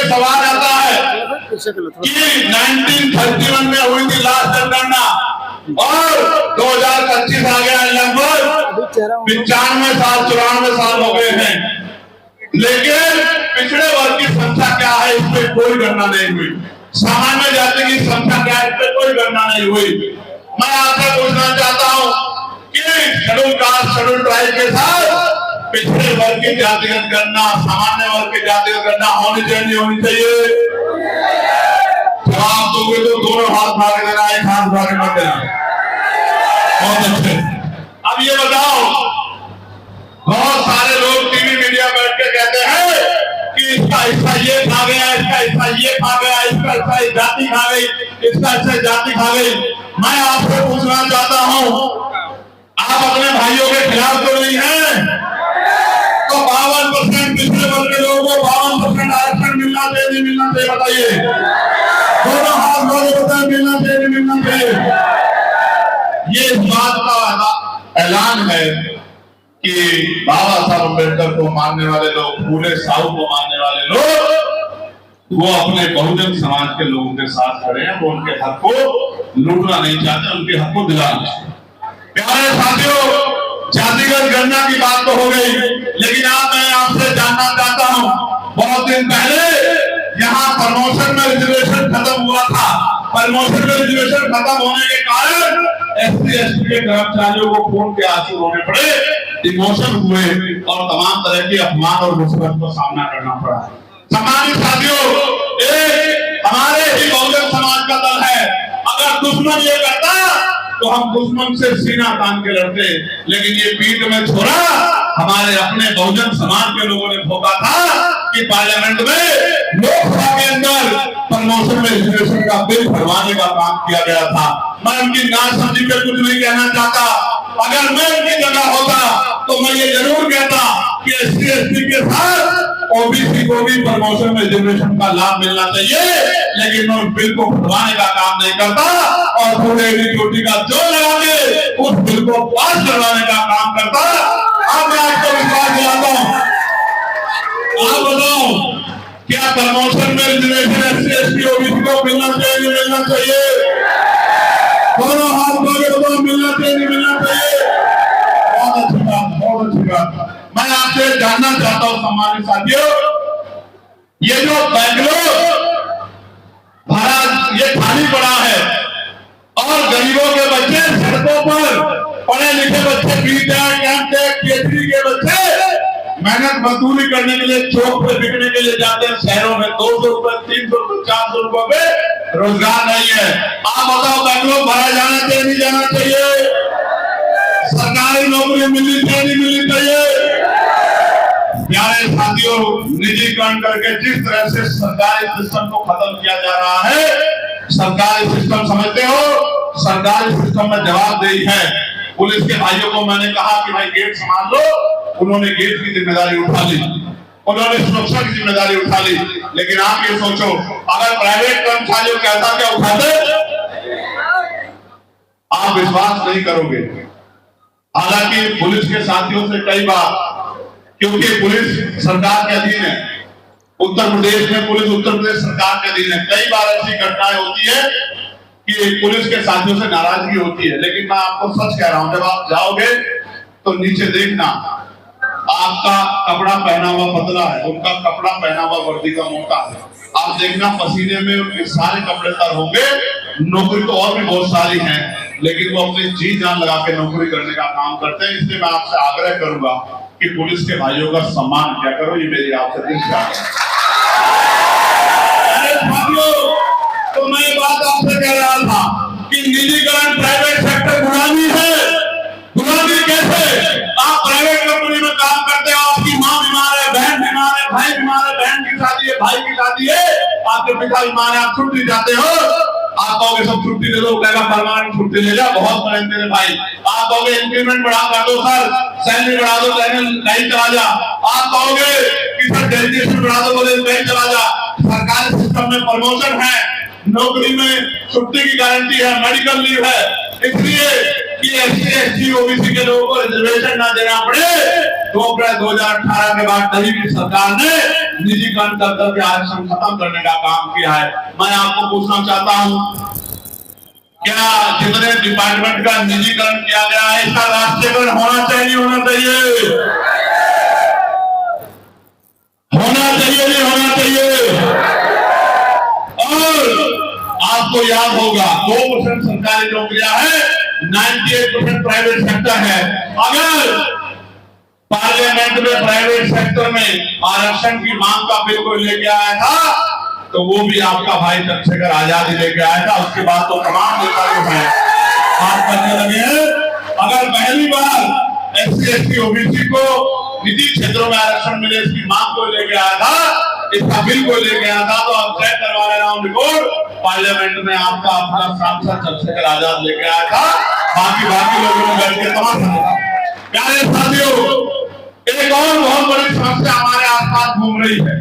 एक सवाल आता है कि 1931 में हुई थी लास्ट जनगणना और 2025 आ गया, लगभग 95 साल 94 साल हो गए हैं, लेकिन पिछड़े वर्ग की संख्या क्या है इस पर कोई गणना नहीं हुई। सामान्य जाति की संख्या क्या है इस पर कोई गणना नहीं हुई। मैं आपसे पूछना चाहता हूं कि शेड्यूल कास्ट शेड्यूल ट्राइब के साथ पिछड़े वर्ग की जातिगत गणना, सामान्य वर्ग की जातिगत गणना होनी चाहिए नहीं होनी चाहिए? जवाब दोगे तो दोनों हाथ भाग देना, एक हाथ भाग मत देना। बहुत अच्छे। अब ये बताओ, बहुत सारे लोग टीवी मीडिया बैठ के कहते हैं कि इसका हिस्सा ये खा गया, इसका हिस्सा ये खा गया, इसका हिस्सा जाति खा गई, इसका हिस्सा जाति खा गई। मैं आपसे पूछना चाहता हूं, आप अपने भाइयों के खिलाफ तो नहीं हैं? तो 52% पिछड़े वर्ग के लोगों को 52% आरक्षण मिलना चाहिए नहीं मिलना चाहिए? बताइए, दोनों हाथ जोड़े बताएं, मिलना चाहिए नहीं मिलना चाहिए? ये इस बात का ऐलान है कि बाबा साहब अम्बेडकर को मानने वाले लोग, फूले साहू को मानने वाले लोग, वो अपने बहुजन समाज के लोगों के साथ खड़े हैं। वो उनके हक को लूटना नहीं चाहते, उनके हक को दिलाना चाहते। प्यारे साथियों, जातिगत गणना की बात तो हो गई, लेकिन मैं आपसे जानना चाहता हूं, बहुत दिन पहले यहाँ प्रमोशन में रिजर्वेशन खत्म हुआ था। प्रमोशन में रिजर्वेशन खत्म होने के कारण SC ST के कर्मचारियों को खून के आंसू रोने पड़े, डिमोशन हुए और तमाम तरह की अपमान और मुसीबत का सामना करना पड़ा। सम्मानित साथियों, एक हमारे ही बहुजन समाज का दल है, अगर दुश्मन ये करता तो हम दुश्मन से सीना तान के लड़ते, लेकिन ये पीठ में छोड़ा हमारे अपने बहुजन समाज के लोगों ने भोगा था कि पार्लियामेंट में, लोकसभा के अंदर प्रमोशन में रिजर्वेशन का बिल भरवाने का काम किया गया था। मैं उनकी नासमझी पे कुछ नहीं कहना चाहता। अगर मैं उनकी जगह होता तो मैं ये जरूर कहता कि SC ST के साथ OBC को भी प्रमोशन में रिजर्वेशन का लाभ मिलना चाहिए, लेकिन मैं उस बिल को भरवाने का काम नहीं करता और पूरे चोटी का जोर लगा के उस बिल को पास करवाने का काम करता। अब मैं आपको विश्वास दिलाता हूँ, आप बताओ, क्या प्रमोशन में रिजर्वेशन SC ST OBC को मिलना चाहिए नहीं मिलना चाहिए? दोनों हाथ जोड़े तो मिलना चाहिए नहीं मिलना चाहिए? बहुत अच्छी बात, बहुत अच्छी बात। मैं आपसे जानना चाहता हूं सम्मानित साथियों, ये जो बैंगलोर भारत ये खाली पड़ा है और गरीबों के बच्चे सड़कों पर, पढ़े लिखे बच्चे बीटेक एमटेक PhD के बच्चे मेहनत मजदूरी करने के लिए चौक पे बिकने के लिए जाते हैं शहरों में। 200 रुपए 300 रुपए 400 रुपए में रोजगार नहीं है। आप बताओ, बैंगलोर भरा जाना चाहिए नहीं जाना चाहिए? सरकारी नौकरी मिलनी चाहिए नहीं मिलनी चाहिए? प्यारे साथियों, निजीकरण करके जिस तरह से सरकारी सिस्टम को खत्म किया जा रहा है, सरकारी सिस्टम समझते हो, सरकारी सिस्टम में जवाबदेही है। पुलिस के भाइयों को मैंने कहा कि भाई गेट संभाल लो, उन्होंने गेट की जिम्मेदारी उठा ली, उन्होंने सुरक्षा की जिम्मेदारी उठा ली। लेकिन आप ये सोचो, अगर प्राइवेट कर्मचारियों के ऐसा क्या उठाते, आप विश्वास नहीं करोगे। हालांकि पुलिस के साथियों से कई बार, क्योंकि पुलिस सरकार के अधीन है, उत्तर प्रदेश में पुलिस उत्तर प्रदेश सरकार के अधीन है, कई बार ऐसी घटनाएं होती है कि पुलिस के साथियों से नाराजगी होती है। लेकिन मैं आपको सच कह रहा हूं, जब आप जाओगे तो नीचे देखना, आपका कपड़ा पहना हुआ पतला है, उनका कपड़ा पहना हुआ वर्दी का मोटा है। आप देखना पसीने में उनके सारे कपड़े तर होंगे। नौकरी तो और भी बहुत सारी हैं, लेकिन वो अपनी जी जान लगा के नौकरी करने का काम करते हैं। इसलिए मैं आपसे आग्रह करूंगा कि पुलिस के भाइयों का सम्मान किया करो, ये मेरी आपसे दिल से आग्रह है। तो मैं बात आपसे कह रहा था कि निजीकरण, प्राइवेट सेक्टर गुलामी है। गुलामी कैसे? आप प्राइवेट कंपनी में काम करते हो, आपकी माँ बीमार है, बहन बीमार है, भाई बीमार है, बहन की शादी है, भाई की शादी है, आपके पिता बीमार है, आप छुट्टी जाते हो, आप कहोगे सब छुट्टी दे दो, कहेगा परमानेंट छुट्टी ले जा, बहुत मेहनत मेरे भाई। आप कहोगे इंक्रीमेंट बढ़ा कर दो सर, सैलरी बढ़ा दो, नहीं चला जा। आप कहोगे कि सर डेलीगेशन बढ़ा दो, बोले नहीं चला जा। सरकारी सिस्टम में प्रमोशन है, नौकरी में छुट्टी की गारंटी है, मेडिकल लीव है, इसलिए कि SC ST OBC के लोगों को रिजर्वेशन ना देना पड़े, 2 अप्रैल 2018 के बाद तभी की सरकार ने निजीकरण कर करके आरक्षण खत्म करने का काम किया है। मैं आपको पूछना चाहता हूं, क्या जितने डिपार्टमेंट का निजीकरण किया गया है इसका राष्ट्रीयकरण होना चाहिए, होना चाहिए, होना चाहिए, नहीं होना चाहिए? और आपको याद होगा 2% सरकारी नौकरियां हैं, 98% प्राइवेट सेक्टर है। अगर पार्लियामेंट में प्राइवेट सेक्टर में आरक्षण की मांग का बिल कोई लेके आया था तो वो भी आपका भाई चंद्रशेखर आजाद ही लेके आया था। उसके बाद तो तमाम नेता जो है बात करने लगे हैं। अगर पहली बार SC ST OBC को निजी क्षेत्रों में आरक्षण मिले इसकी मांग को लेके आया था, इसका बिल को लेके आया था, तो आप चेक करवा लेना रिकॉर्ड, पार्लियामेंट में आपका अपना सांसद चंद्रशेखर आजाद लेके आया था। बाकी लोगों ने बैठ के तमाशा। प्यारे साथियों, एक और बहुत बड़ी समस्या हमारे आसपास घूम रही है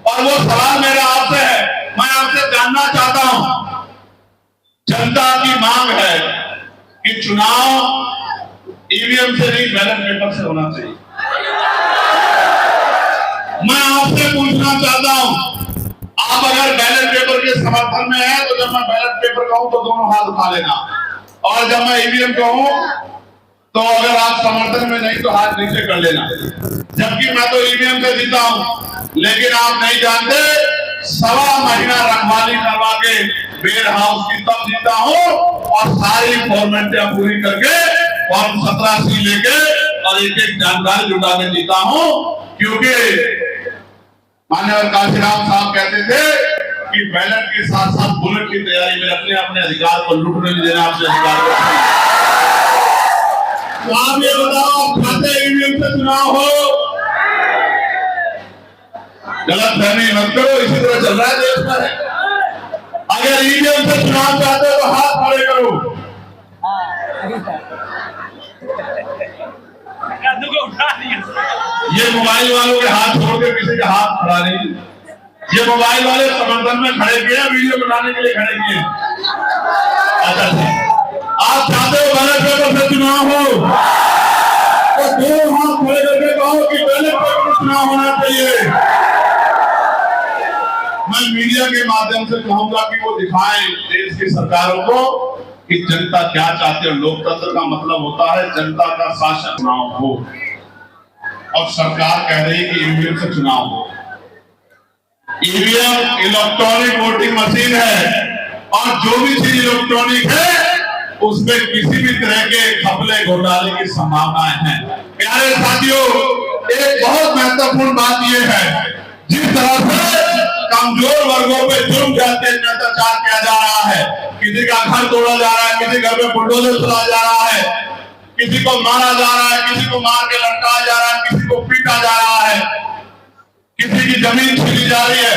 और वो सवाल मेरा आपसे है, मैं आपसे जानना चाहता हूं। जनता की मांग है कि चुनाव EVM से नहीं बैलेट पेपर से होना चाहिए। मैं आपसे पूछना चाहता हूं, आप अगर बैलेट पेपर के समर्थन में हैं तो जब मैं बैलेट पेपर कहूं तो दोनों हाथ उठा लेना, और जब मैं EVM कहूं तो अगर आप समर्थन में नहीं तो हाथ नीचे कर लेना। जबकि मैं तो EVM से जीता हूं, लेकिन आप नहीं जानते 1.25 महीना रखवाली करवा के वेयर हाउस की तब जीता हूं और सारी फॉर्मेलिटियां पूरी करके फॉर्म 17C लेके और एक जानकारी जुटा के जीता हूं। क्योंकि माननीय काशीराम साहब कहते थे कि बैलेट के साथ साथ बुलेट की तैयारी में अपने अपने अधिकार को लूटने नहीं देना, अपने अधिकार को। तो आप ये बताओ, आप खाते EVM से चुनाव हो? गलत फहमी मत करो, इसी तरह चल रहा है देश में। अगर EVM से चुनाव चाहते हो तो हाथ खड़े करो। ये मोबाइल वालों के हाथ छोड़ के किसी के हाथ खड़ा नहीं। ये मोबाइल वाले समर्थन में खड़े किए, वीडियो बनाने के लिए खड़े किए। अच्छा ठीक, आप चाहते हो बैलेट पेपर से चुनाव हो तो दो हाथ खड़े करके कहो कि बैलेट पेपर से चुनाव होना चाहिए। मैं मीडिया के माध्यम से कहूंगा कि वो दिखाएं देश की सरकारों को कि जनता क्या चाहती है। लोकतंत्र का मतलब होता है जनता का शासन। चुनाव हो और सरकार कह रही है कि EVM से चुनाव हो। EVM इलेक्ट्रॉनिक वोटिंग मशीन है और जो भी चीज इलेक्ट्रॉनिक है उसमें किसी भी तरह के घपले घोटाले की संभावनाएं हैं। प्यारे साथियों, एक बहुत महत्वपूर्ण बात यह है, जिस तरह से कमजोर वर्गों पे जुर्म जाते अत्याचार किया जा रहा है, किसी का घर तोड़ा जा रहा है, किसी घर में बुलडोजर चलाया जा रहा है, किसी को मारा जा रहा है, किसी को मार के लटकाया जा रहा है, किसी को पीटा जा रहा है, किसी की जमीन छीनी जा रही है।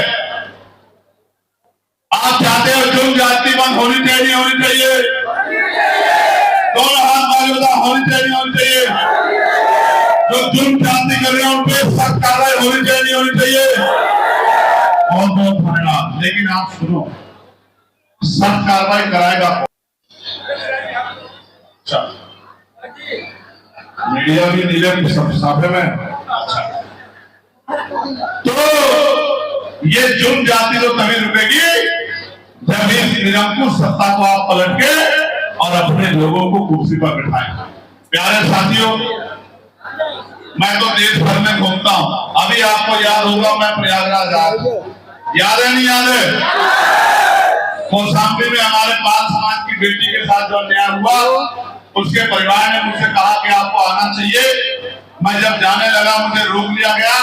आप चाहते हो जुर्म जाति बंद होनी चाहिए, होनी चाहिए? दोनों हाथ मारे बता, होनी चाहिए, होनी चाहिए? जो जुर्म जाति कर रहे हैं उन पर सख्त कार्रवाई होनी चाहिए, होनी चाहिए? बहुत बहुत धन्यवाद। लेकिन आप सुनो, सख्त कार्रवाई कराएगा अच्छा, मीडिया भी नीले की साफे में। अच्छा, तो ये जुर्म जाति तो तभी रुकेगी जब इस निरंकुश सत्ता को आप पलट के और अपने लोगों को कुर्सी पर बिठाएं। प्यारे साथियों, मैं तो देश भर में घूमता हूं। अभी आपको याद होगा मैं प्रयागराज आया, याद है नहीं याद है? कौशाम्बी में हमारे पाल समाज की बेटी के साथ जो अन्याय हुआ, उसके परिवार ने मुझसे कहा कि आपको आना चाहिए। मैं जब जाने लगा मुझे रोक लिया गया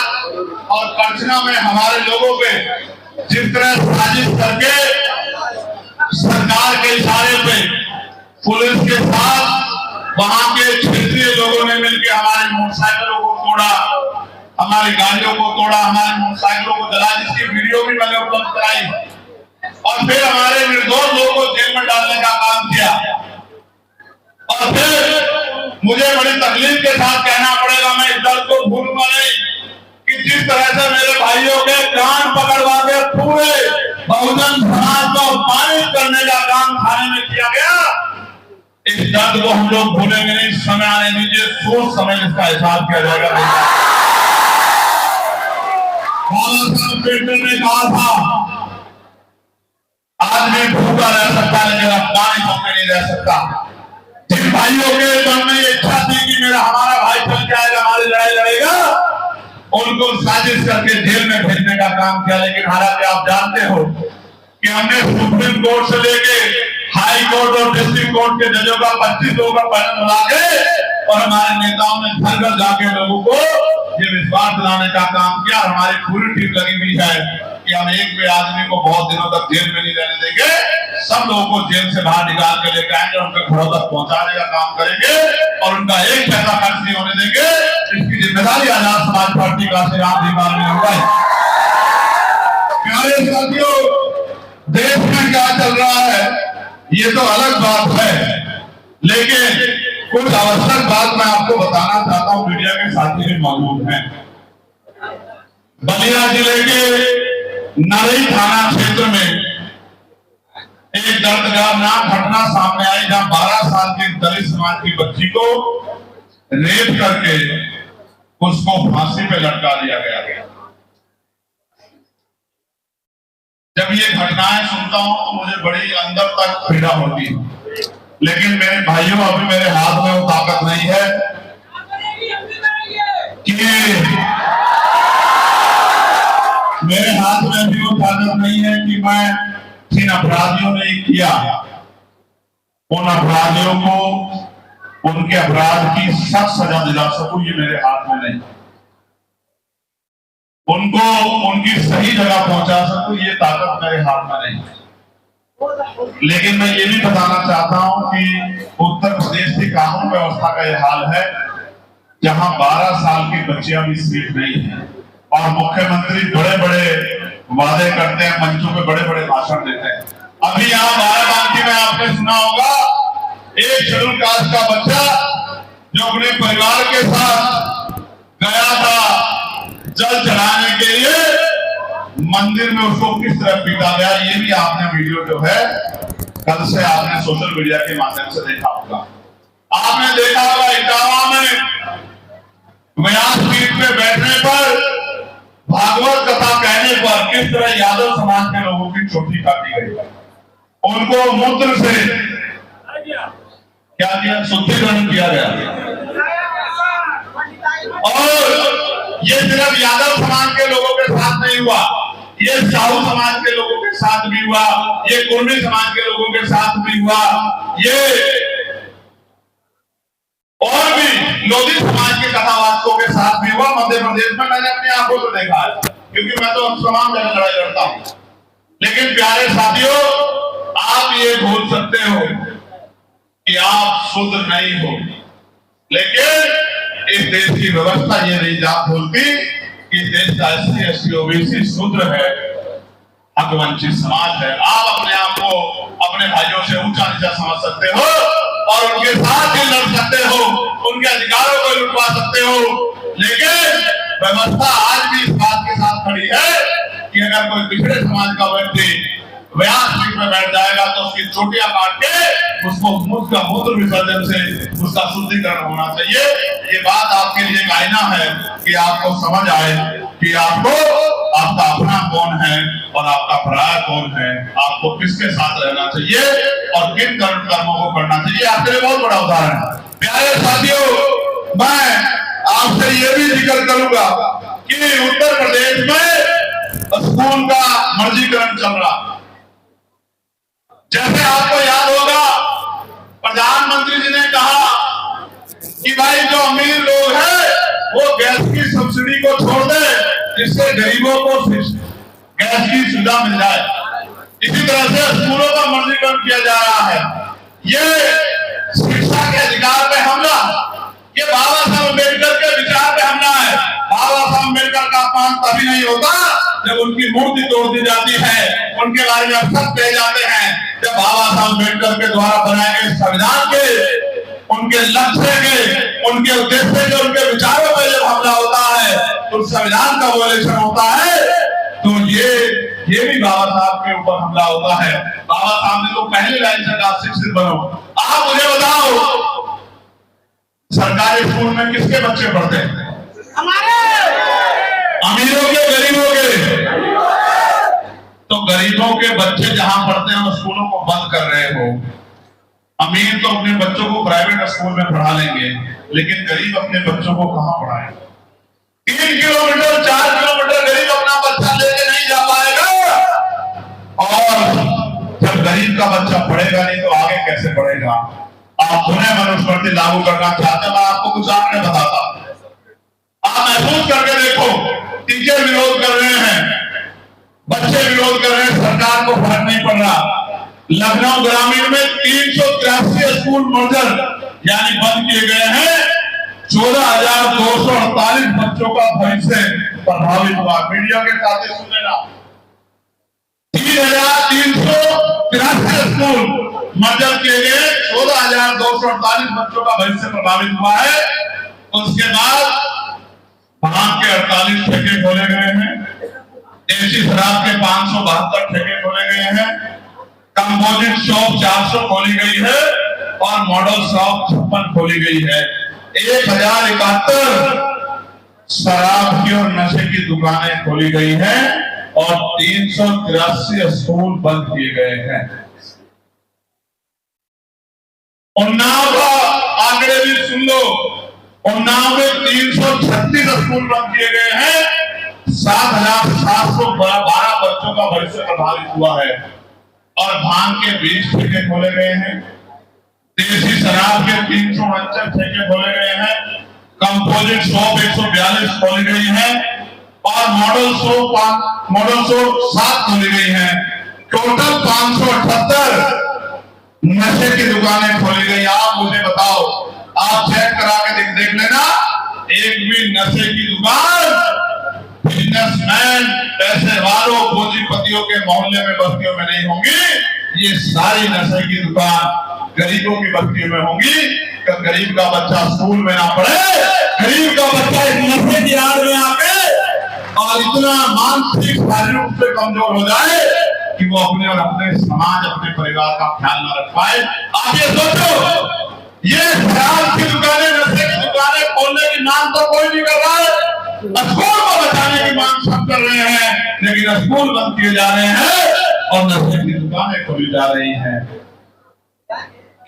और करछना में हमारे लोगों पे जिस तरह साजिश करके सरकार के इशारे पे पुलिस के साथ वहां के क्षेत्रीय लोगों ने मिलकर हमारे मोटरसाइकिलों को तोड़ा, हमारी गाड़ियों को तोड़ा, हमारे मोटरसाइकिलों को जला, जिसकी वीडियो भी मैंने उपलब्ध कराई, और फिर हमारे निर्दोष लोगों को जेल में डालने का काम किया। और फिर मुझे बड़ी तकलीफ के साथ कहना पड़ेगा, मैं इस दर्द को भूलूंगा नहीं कि जिस तरह से मेरे भाइयों के कान पकड़वा के पूरे बहुजन समाज को अपमानित करने का काम थाने में किया गया, इस दर्द को हम लोग भूलेंगे नहीं। समय आने दीजिए, सोच समय इसका एहसास किया जाएगा। बाबा साहब अम्बेडकर ने कहा था, आदमी भूखा रह सकता है लेकिन अफगानी भूखे नहीं रह सकता। जिन भाइयों के मन में इच्छा थी कि मेरा हमारा भाई चल के आएगा, हमारी लड़ाई लड़ेगा, उनको साजिश करके जेल में भेजने का काम किया। लेकिन हालांकि आप जानते हो कि हमने सुप्रीम कोर्ट से लेके हाई कोर्ट और डिस्ट्रिक्ट कोर्ट के जजों का 25 लोगों का पैनल बुला के और हमारे नेताओं ने घर घर जाके लोगों को ये विश्वास दिलाने का काम किया। हमारी पूरी टीम लगी हुई है कि हम एक भी आदमी को बहुत दिनों तक जेल में नहीं रहने देंगे। सब लोगों को जेल से बाहर निकाल के लेकर आएंगे, उनके घरों तक पहुंचाने का काम करेंगे और उनका एक पैसा खर्च नहीं होने देंगे। इसकी जिम्मेदारी आजाद समाज पार्टी का श्री राम जी मालवी होगा। प्यारे साथियों, देश में क्या चल रहा है ये तो अलग बात है, लेकिन कुछ आवश्यक बात मैं आपको बताना चाहता हूं। मीडिया के साथी भी मौजूद हैं। बलिया जिले के नरई थाना क्षेत्र में एक दर्दनाक घटना सामने आई, जहां 12 साल की दलित समाज की बच्ची को रेप करके उसको फांसी पे लटका दिया गया। जब ये घटनाएं सुनता हूं तो मुझे बड़ी अंदर तक पीड़ा होती है, लेकिन मेरे भाइयों अभी मेरे हाथ में वो ताकत नहीं है कि मेरे हाथ में भी वो ताकत नहीं है कि मैं जिन अपराधियों ने किया उन अपराधियों को उनके अपराध की सख्त सजा दिला सकूं, ये मेरे हाथ में नहीं। उनको उनकी सही जगह पहुंचा सकूं, ये ताकत मेरे हाथ में नहीं। लेकिन मैं ये भी बताना चाहता हूं कि उत्तर प्रदेश की कानून व्यवस्था का यह हाल है जहां 12 साल की बच्चियां भी सेफ नहीं है और मुख्यमंत्री बड़े बड़े वादे करते हैं, मंचों पे बड़े बड़े भाषण देते हैं। अभी यहाँ बाराबंकी में आपने सुना होगा, एक शेड्यूल कास्ट का बच्चा जो अपने परिवार के साथ गया था जल चढ़ाने के लिए, मंदिर में उसको किस तरह पीटा गया, ये भी आपने वीडियो जो है कल से आपने सोशल मीडिया के माध्यम से देखा होगा। आपने देखा होगा इटावा में व्यासपीठ पे बैठने पर, भागवत कथा कहने पर किस तरह यादव समाज के लोगों की चोटी काटी गई। उनको मूत्र से क्या किया, शुद्धिकरण किया गया। और ये सिर्फ यादव समाज के लोगों के साथ नहीं हुआ, ये साहू समाज के लोगों के साथ भी हुआ, ये कुर्मी समाज के लोगों के साथ भी हुआ, ये और भी लोधी समाज के कथावाचकों के साथ भी हुआ। मध्य प्रदेश में मैंने अपनी आंखों से देखा है, क्योंकि मैं तो तमाम जगह लड़ाई लड़ता हूं। लेकिन प्यारे साथियों, आप ये भूल सकते हो कि आप शुद्ध नहीं हो, लेकिन इस देश की व्यवस्था ये नहीं जान भूलती कि देश का SC ST OBC शूद्र है, हकवंचित समाज है। आप अपने आप को अपने भाइयों से ऊंचा नीचा समझ सकते हो और उनके साथ ही लड़ सकते हो, उनके अधिकारों को लुटवा सकते हो, लेकिन व्यवस्था आज भी इस बात के साथ खड़ी है कि अगर कोई पिछड़े समाज का व्यक्ति व्यासपीठ में बैठ जाएगा तो उसकी चोटियां काट के उसको उसका मूत्र विसर्जन से उसका शुद्धिकरण होना चाहिए। ये बात आपके लिए एक आईना है कि आपको समझ आए कि आपको आपका अपना कौन है और आपका पराया कौन है, आपको किसके साथ रहना चाहिए और किन कर्मों को करना चाहिए। आपके लिए बहुत बड़ा उदाहरण है। प्यारे साथियों, मैं आपसे ये भी जिक्र करूंगा कि उत्तर प्रदेश में स्कूल का मर्जीकरण चल रहा। जैसे आपको याद होगा, प्रधानमंत्री जी ने कहा कि भाई जो अमीर लोग हैं वो गैस की सब्सिडी को छोड़ दे, जिससे गरीबों को गैस की सुविधा मिल जाए। इसी तरह से स्कूलों का मर्जीकरण किया जा रहा है। ये शिक्षा के अधिकार पे हमला, ये बाबा साहब अम्बेडकर के विचार पे हमला है। बाबा साहब अम्बेडकर का अपमान तभी नहीं होता जब उनकी मूर्ति तोड़ दी जाती है, उनके बारे में अपशब्द कहे जाते हैं। जब बाबा साहब अम्बेडकर के द्वारा बनाए गए संविधान के, उनके लक्ष्य के, उनके उद्देश्य के, उनके विचारों पर जब हमला होता है, तो संविधान का वोलेशन होता है, तो ये ये भी बाबा साहब के ऊपर हमला होता है। बाबा साहब ने तो पहले लाइन से कहा शिक्षित बनो। आप मुझे बताओ, सरकारी स्कूल में किसके बच्चे पढ़ते हैं? हमारे। अमीरों के, गरीबों के? तो गरीबों के बच्चे जहां पढ़ते हैं उन स्कूलों को बंद कर रहे हो। अमीर तो अपने बच्चों को प्राइवेट स्कूल में पढ़ा लेंगे, लेकिन गरीब अपने बच्चों को कहां पढ़ाएंगे? 3 किलोमीटर 4 किलोमीटर गरीब अपना बच्चा लेके नहीं जा पाएगा, और जब गरीब का बच्चा पढ़ेगा नहीं तो आगे कैसे पढ़ेगा? आप पुनः मनुस्मृति लागू करना चाहते हैं, मैं आपको कुछ आंकड़े बताता हूं। आप महसूस करके देखो, टीचर विरोध कर रहे हैं, बच्चे विरोध कर रहे हैं, सरकार को फर्क नहीं पड़ रहा। लखनऊ ग्रामीण में 383 स्कूल मर्जर यानी बंद किए गए हैं। 14,248 बच्चों का भविष्य प्रभावित हुआ। मीडिया के साथ सुन लेना, 3,383 स्कूल मर्जर किए गए, 14,248 बच्चों का भविष्य प्रभावित हुआ है। उसके बाद भांग के 48 ठेके खोले गए हैं, देसी शराब के 572 ठेके खोले गए हैं, कंपोजिट शॉप 400 खोली गई है और मॉडल शॉप 56 खोली गई है। 1071 शराब की और नशे की दुकानें खोली गई हैं और 383 स्कूल बंद किए गए हैं। उन्नाव का आंकड़े भी सुन लो, उन्नाव में 336 स्कूल बंद किए गए हैं। 7,712 बच्चों का भविष्य प्रभावित हुआ है और भांग के 20 ठेके खोले गए हैं, देसी शराब के 369 ठेके खोले गए हैं, कंपोजिट शॉप 142 खोली गई है और मॉडल शॉप 7 खोली गई है। टोटल 578 नशे की दुकानें खोली गई। आप मुझे बताओ, आप चेक करा के देख लेना, एक भी नशे की दुकान बिजनेसमैन, पैसे वालों, पूंजीपतियों के मोहल्ले में, बस्तियों में नहीं होंगी। ये सारी नशे की दुकान गरीबों की बस्तियों में होंगी। तो गरीब का बच्चा स्कूल में ना पढ़े, गरीब का बच्चा इस नशे की आड़ में आके और इतना मानसिक शारीरिक रूप से कमजोर हो जाए कि वो अपने और अपने समाज, अपने परिवार का ख्याल न रख पाए। आप ये सोचो, ये शराब की दुकानें, नशे की दुकानें खोलने की मांग तो कोई नहीं कर रहा है, स्कूल को बचाने की मांग सब कर रहे हैं, लेकिन स्कूल बंद किए जा रहे हैं और नशे की दुकानें खोली जा रही हैं।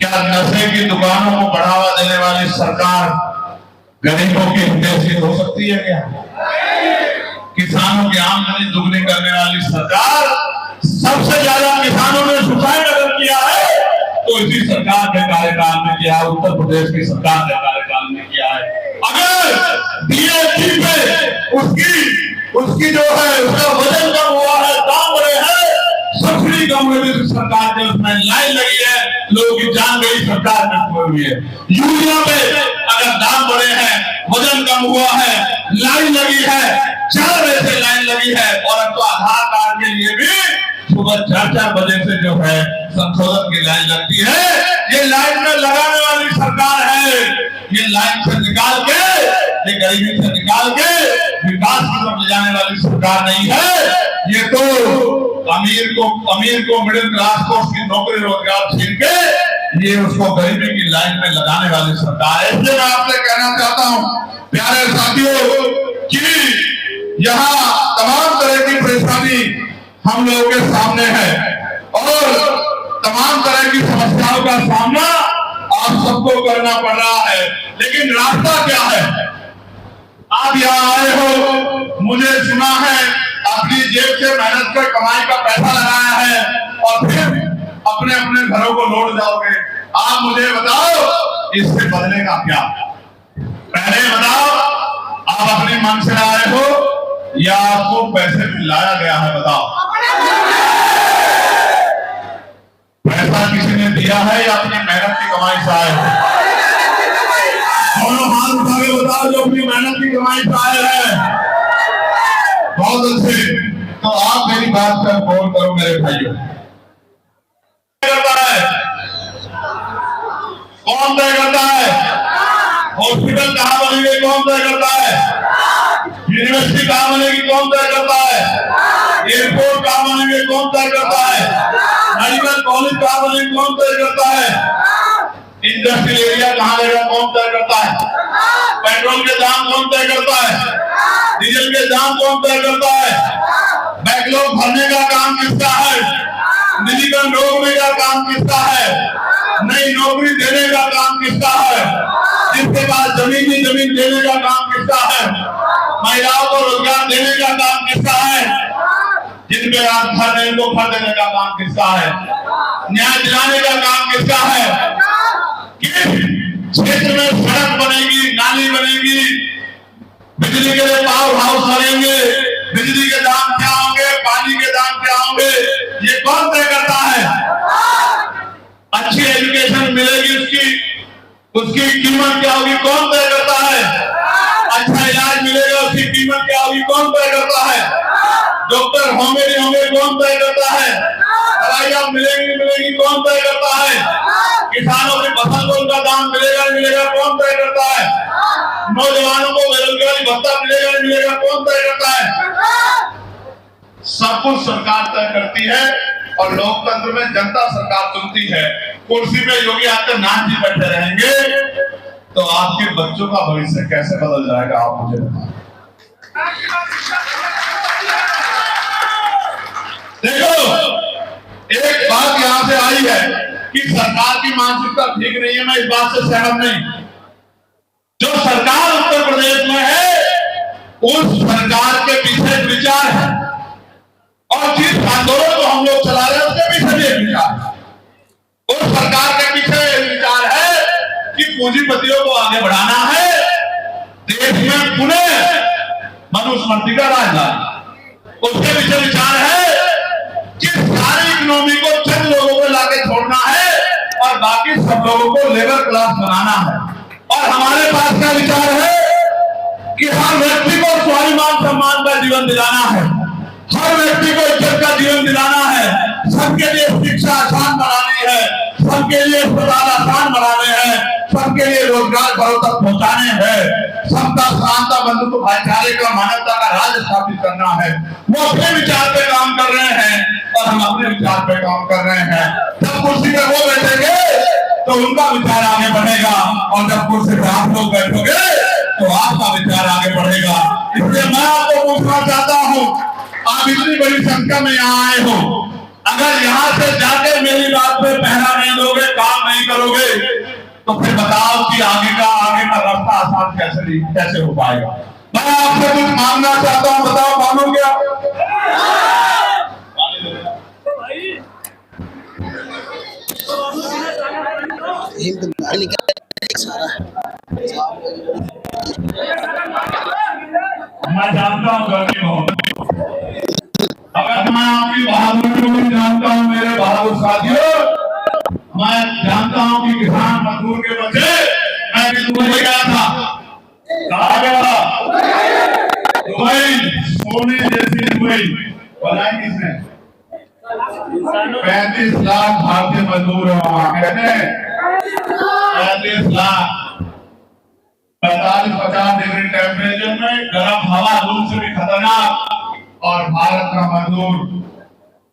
क्या नशे की दुकानों को बढ़ावा देने वाली सरकार गरीबों की हितैषी हो सकती है? क्या किसानों की आमदनी दुगनी करने वाली सरकार? सबसे ज्यादा किसानों ने सुसाइड अगर किया है तो इसी सरकार के कार्यकाल में किया है, उत्तर प्रदेश की सरकार के कार्यकाल में किया है। अगर डीएपी पे उसकी जो है उसका वजन कम हुआ है, दाम बढ़े हैं, सब्सिडी कम हुई है, सरकार के उसमें लाइन लगी है, लोगों की जान गई, सरकार में हुई है। यूरिया में अगर दाम बढ़े हैं, वजन कम हुआ है, लाइन लगी है, 4 बजे से लाइन लगी है और अब तो आधार कार्ड के लिए भी सुबह 4-4 बजे से जो है संशोधन की लाइन लगती है। ये लाइन में लगाने वाली सरकार है। ये लाइन से निकाल के, ये गरीबी से निकाल के विकास की तरफ ले जाने वाली सरकार नहीं है। ये तो अमीर को मिडिल क्लास को उसकी नौकरी रोजगार छीन के ये उसको गरीबी की लाइन में लगाने वाली सरकार है। इसलिए मैं आपसे कहना चाहता हूँ प्यारे साथियों कि यहाँ तमाम तरह की परेशानी हम लोगों के सामने है और तमाम तरह की समस्याओं का सामना आप सबको करना पड़ रहा है, लेकिन रास्ता क्या है? आप यहाँ आए हो, मुझे सुना है, अपनी जेब से मेहनत कर कमाई का पैसा लगाया है और फिर अपने अपने घरों को लौट जाओगे। आप मुझे बताओ इससे बदलेगा क्या? पहले बताओ, आप अपने मन से आए हो या आपको पैसे में लाया गया है? बताओ, पैसा किसी ने दिया है या अपनी मेहनत की कमाई से आए हो? दोनों हाथ उठा के बताओ जो अपनी मेहनत की कमाई से आए हैं। बहुत अच्छे, तो आप मेरी बात पर गौर करो मेरे भाइयों। कौन तय करता है? हॉस्पिटल कहाँ बनेगी कौन तय करता है? यूनिवर्सिटी कहाँ बनेगी कौन तय करता है? एयरपोर्ट कहाँ बनेंगे कौन तय करता है? मेडिकल कॉलेज कहाँ बनेंगे कौन तय करता है? इंडस्ट्रियल एरिया कहाँ रहेगा कौन तय करता है? पेट्रोल के दाम कौन तय करता है? डीजल के दाम कौन तय करता है? बैकलॉग भरने का काम किसका है? निजीकरण रोकने का काम किसका है? नई नौकरी देने का काम किसका है? जिसके पास जमीन ही जमीन देने का काम किसका है? महिलाओं को रोजगार देने का काम किसका है? जिनके आप घर नहीं उनको घर देने का काम किसका है? न्याय दिलाने का काम किसका है? किस क्षेत्र में सड़क बनेगी, नाली बनेगी, बिजली के लिए पावर हाउस बनेंगे, बिजली के दाम क्या होंगे, पानी के दाम क्या होंगे, ये कौन तय करता है? अच्छी एजुकेशन मिलेगी उसकी कीमत क्या होगी कौन तय करता है? अच्छा इलाज मिलेगा उसकी कीमत क्या होगी कौन तय करता है? डॉक्टर होंगे नहीं होंगे कौन तय करता है? दवाइयां मिलेंगी मिलेगी कौन तय करता है? किसानों की फसल को उनका दाम मिलेगा नहीं मिलेगा कौन तय करता है? नौजवानों को बेरोजगारी भत्ता मिलेगा नहीं मिलेगा कौन तय करता है? सब कुछ सरकार तय करती है और लोकतंत्र में जनता सरकार चुनती है। कुर्सी पे योगी आदित्यनाथ जी बैठे रहेंगे तो आपके बच्चों का भविष्य कैसे बदल जाएगा आप मुझे बताएं। देखो एक बात यहां से आई है कि सरकार की मानसिकता ठीक नहीं है, मैं इस बात से सहमत नहीं। जो सरकार उत्तर प्रदेश में है उस सरकार के पीछे विचार है और जिस आंदोलन को हम लोग चला रहे हैं उसके पीछे भी एक विचार है। उस सरकार के पीछे विचार है कि पूंजीपतियों को आगे बढ़ाना है, देश में पुनः मनुस्मृति का राज लाना। उसके पीछे विचार है कि सारी इकोनॉमी को चंद लोगों को लाके छोड़ना है और बाकी सब लोगों को लेबर क्लास बनाना है। और हमारे पास का विचार है कि हर व्यक्ति को स्वाभिमान सम्मान का जीवन दिलाना है, हर व्यक्ति को इज्जत का जीवन दिलाना है, सबके लिए शिक्षा आसान बनानी है, सबके लिए अस्पताल आसान बनाने हैं, सबके लिए रोजगार घरों तक पहुंचाने हैं, सबका शांता बंधुत्व भाईचारे का मानवता का राज स्थापित करना है। वो अपने विचार पे काम कर रहे हैं और हम अपने विचार पे काम कर रहे हैं। जब कुर्सी पे वो बैठेंगे तो उनका विचार आगे बढ़ेगा और जब कुर्सी पे आप लोग बैठोगे तो आपका विचार आगे बढ़ेगा। इसलिए मैं आपको पूछना चाहता हूँ, आप इतनी बड़ी संख्या में यहाँ आए हो, अगर यहाँ से जाके मेरी बात पे पहरा नहीं दोगे, काम नहीं करोगे तो फिर बताओ कि आगे का रास्ता आसान कैसे हो पाएगा। मैं आपसे कुछ मांगना चाहता हूँ, बताओ मानो क्या? मैं जानता हूँ गर्मी बहुत, अगर मैं आपकी बहादुरी को भी जानता हूँ मेरे बहादुर साथियों, मैं जानता हूँ कि किसान मजदूर के बच्चे, मैं भी दुबई गया था, कहा गया दुबई, सोने जैसी दुबई बनाई किसने? 35 लाख भारतीय मजदूर है वहां, कहते 35 लाख 45-50 डिग्री टेम्परेचर में गर्म हवा लू से भी खतरनाक, और भारत का मजदूर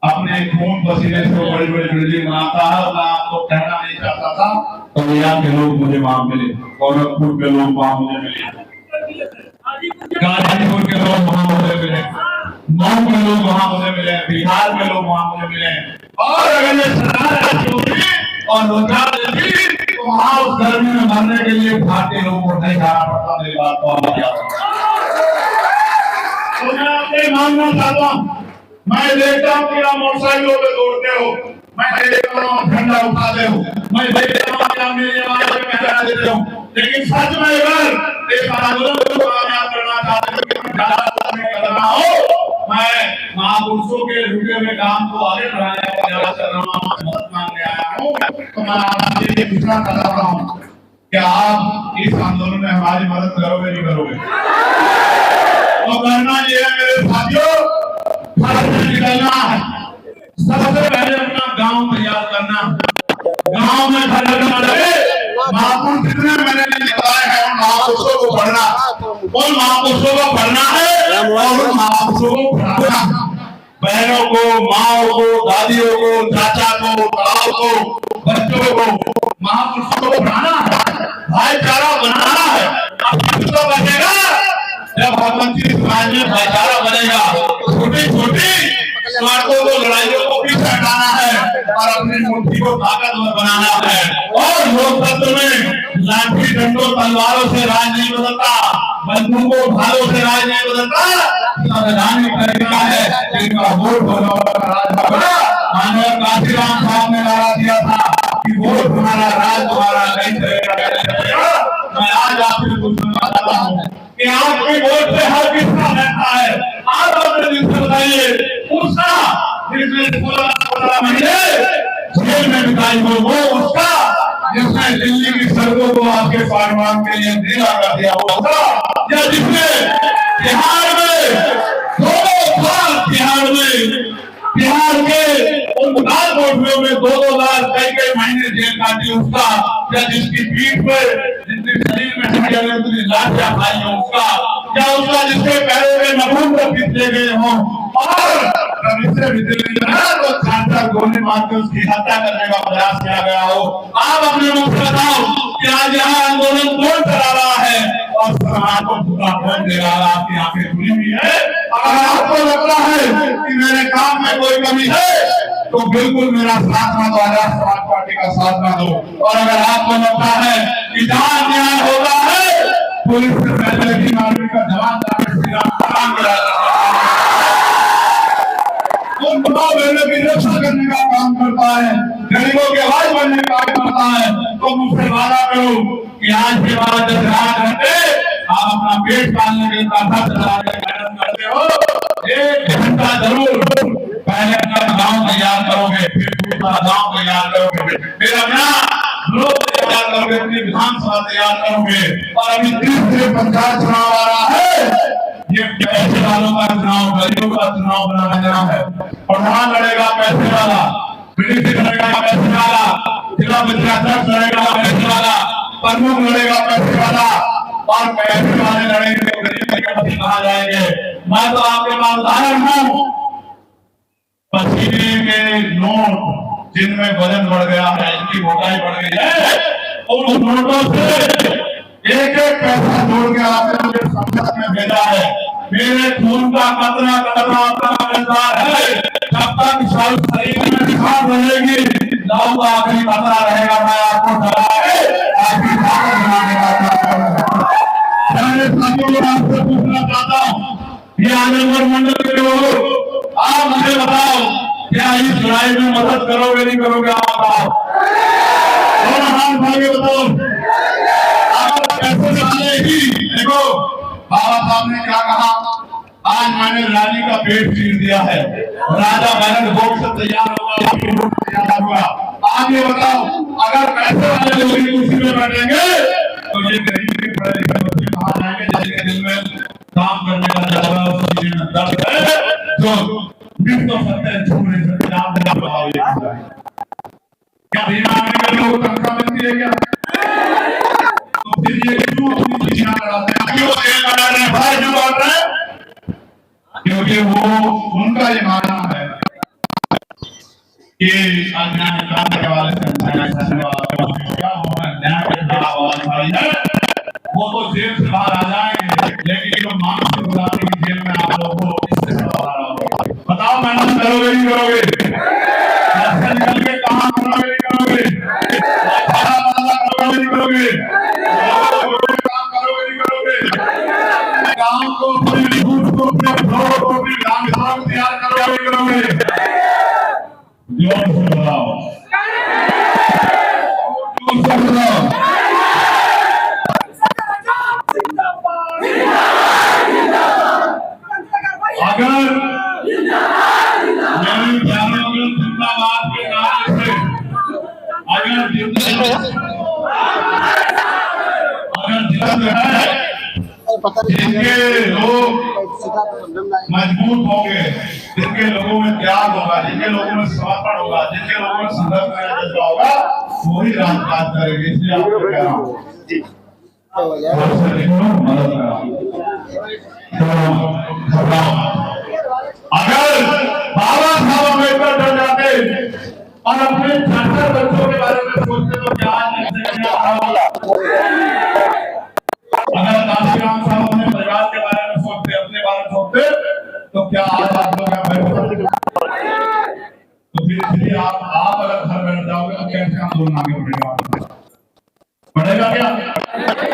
अपने खून पसीने से बड़ी बड़ी बिल्डिंग बनाता है। मैं आपको कहना नहीं चाहता था तो यहाँ के लोग मुझे वहां मिले, गोरखपुर के लोग वहां मुझे मिले, गाजीपुर के लोग वहां मुझे मिले, मऊ के लोग वहां मुझे मिले, बिहार के लोग वहां मुझे मिले। और अगर ये सरकार ऐसी होगी और रोजगार देती तो वहां उस गर्मी में मरने के लिए भारतीय लोगों को नहीं जाना पड़ता। मेरी बात को आप याद रखें। तो मैं आपसे मांगना चाहता हूँ, मैं देखता हूँ कि आप मोटरसाइकिलों पे दौड़ते हो, मैं देखता हूँ झंडा उठाते हो, मैं देखता हूँ कि आप मेरी आवाज में पहरा देते हो, लेकिन सच में अगर इस आंदोलन को कामयाब करना चाहते हो, करना हो, मैं महापुरुषों के रुके हुए काम को आगे बढ़ाने का प्रयास कर रहा हूँ, मदद मांगने आया हूँ। तो मैं आपसे ये पूछना चाहता हूँ कि आप इस आंदोलन में हमारी मदद करोगे नहीं करोगे? तो करना ये है मेरे साथियों, घर से निकलना है, सबसे पहले अपना गांव तैयार करना है, गांव में घर लगना लगे। महापुरुष जितने मैंने बताए हैं उन महापुरुषों को पढ़ना, उन महापुरुषों को पढ़ना है और उन महापुरुषों को पढ़ाना। बहनों को, माओ को, दादियों को, चाचा को, ताऊ को, बच्चों को, महापुरुषों को बनाना है, भाईचारा बनाना है। तो बनेगा जब भगवंती समाज में भाईचारा बनेगा। छोटी छोटी स्वार्थों को, लड़ाइयों को भी हटाना है और अपनी मुट्ठी को ताकतवर बनाना है। और लोकतंत्र में लाठी डंडों तलवारों से राज नहीं बदलता, बंदूकों भालों से राज नहीं बदलता। संवैधानिक तरीका है जिनका वोट मानव काशीराम साहब ने नारा दिया था कि वोट हमारा, राज हमारा, नहीं चलेगा। मैं आज आपसे पूछना चाहता हूँ कि आपके वोट से हर किसका रहता है? आप अपने दिल से बताइए। उसका जिसने 16 महीने जेल में बिताई हो, वो उसका जिसने दिल्ली की सड़कों को आपके पार्लियामेंट के लिए ढीला कर दिया होगा, या जिसने बिहार में 2 साल बिहार के उन लाल कोठरियों में 2-2 लाख कई महीने जेल काटी उसका, या जिसकी पीठ पर, जिसके शरीर में उतनी लाठियां खाई हो उसका, या उसका जिसके पैरों में नखून तक खींचे गए हों और गोली मारकर उसकी हत्या करने का प्रयास किया गया हो। आप अपने मुख से बताओ कि आज यहाँ आंदोलन कौन चला रहा है और समाज को पूरा कौन दे रहा है? आपकी आंखें खुली हुई है। अगर आपको लगता है कि मेरे काम में कोई कमी है तो बिल्कुल मेरा साथ ना दो, आजाद समाज पार्टी का साथ ना दो। और अगर आपको लगता है कि जहाँ न्याय होता है पुलिस से पहले भी नागरिक का जवान की रक्षा करने का काम करता है, गरीबों के आवाज बनने का काम करता है, तो मुझसे वादा करो कि आज के बाद 10 घंटे आप अपना पेट पालने के लिए मेहनत करते हो, 1 घंटा जरूर पहले अपना गाँव तैयार करोगे, फिर दूसरा गाँव तैयार करोगे, फिर अपना लोग तैयार करोगे, अपनी विधानसभा तैयार करोगे। और अभी 30 से पंचायत चुनाव आ रहा है। ये पैसे वालों का चुनाव, गरीबों का चुनाव बनाना है। प्रधान लड़ेगा पैसे वाला, मिनिस्टर लड़ेगा पैसे वाला, जिला पंचायत लड़ेगा पैसे वाला, प्रमुख लड़ेगा पैसे वाला, और पैसे वाले लड़ेंगे तो गरीब के पति कहाँ जाएंगे? मैं तो आपके पास उदाहरण हूँ, पसीने के नोट जिनमें वजन बढ़ गया है, इनकी मोटाई बढ़ गई है, उन नोटों से 1-1 पैसा जोड़ के आपने मुझे संसद में भेजा है। मेरे खून का कतरा कतरा आपका मददगार है। जब तक शरीर में निखार रहेगी, लहू का आखिरी कतरा रहेगा। मैं आपको आपकी ताकत बनाने का काम करूंगा। मैं आपसे पूछना चाहता हूँ, ये आजमगढ़ मंडल के लोग, आप मुझे बताओ क्या इस लड़ाई में मदद करोगे नहीं करोगे? आप बताओ, और हाथ भागे बताओ। पैसे वाले ही देखो, बाबा साहब ने क्या कहा, आज मैंने रानी का पेट चीर दिया है, राजा बैलेंस बॉक्स से तैयार होगा। आप ये बताओ, अगर पैसे वाले लोग कुर्सी में बैठेंगे तो ये गरीब के पढ़े लिखे बच्चे कहाँ जाएंगे? जिनके दिल में काम करने का जज्बा, उसके दिल में दर्द है, जो मिट तो सकते हैं, छू नहीं सकते। आप बताओ, ये क्या बीमा के लोग तनख्वाह मिलती है क्या? तो फिर ये क्यों अपनी खुशियां लड़ाते हैं? क्यों जेल में रह रहे हैं? भाई क्यों लड़ रहे हैं? क्योंकि वो उनका ये मानना है कि अन्याय करने वाले से अन्याय करने वाला क्या होगा, न्याय करने वाला भाई है, वो तो जेल से बाहर आ जाएंगे, लेकिन जो मानसिक बुलाते हैं जेल में आप लोगों को इससे बाहर आओगे। बताओ, मेहनत करोगे नहीं करोगे? निकल के कहाँ करोगे नहीं करोगे? करोगे नहीं करोगे? काम करोगे नहीं करोगे? गांव को अपने बूथ को अपने ब्लॉक को अपनी विधानसभा में तैयार करोगे नहीं करोगे? जोर से बताओ, जोर से बताओ। अगर मेरे प्यारों में जिंदाबाद के नारे से अगर जिनके लोग मजबूत होंगे, जिनके लोगों में त्याग होगा, जिनके लोगों में समर्पण होगा, जिनके लोगों में संघर्ष का जज्बा होगा, वही राजकाज करेंगे। इसलिए आपको कह रहा हूँ, मदद करा, घबराओ। अगर बाबा साहब अम्बेडकर डर जाते और अपने 66 बच्चों के बारे में सोचते तो क्या आज अगर काशीराम साहब अपने परिवार के बारे में सोचते, अपने बारे में सोचते, तो क्या आज आप लोग यहाँ बैठे? तो फिर इसलिए आप अगर घर बैठ जाओगे तो कैसे आंदोलन आगे बढ़ेगा? बढ़ेगा क्या?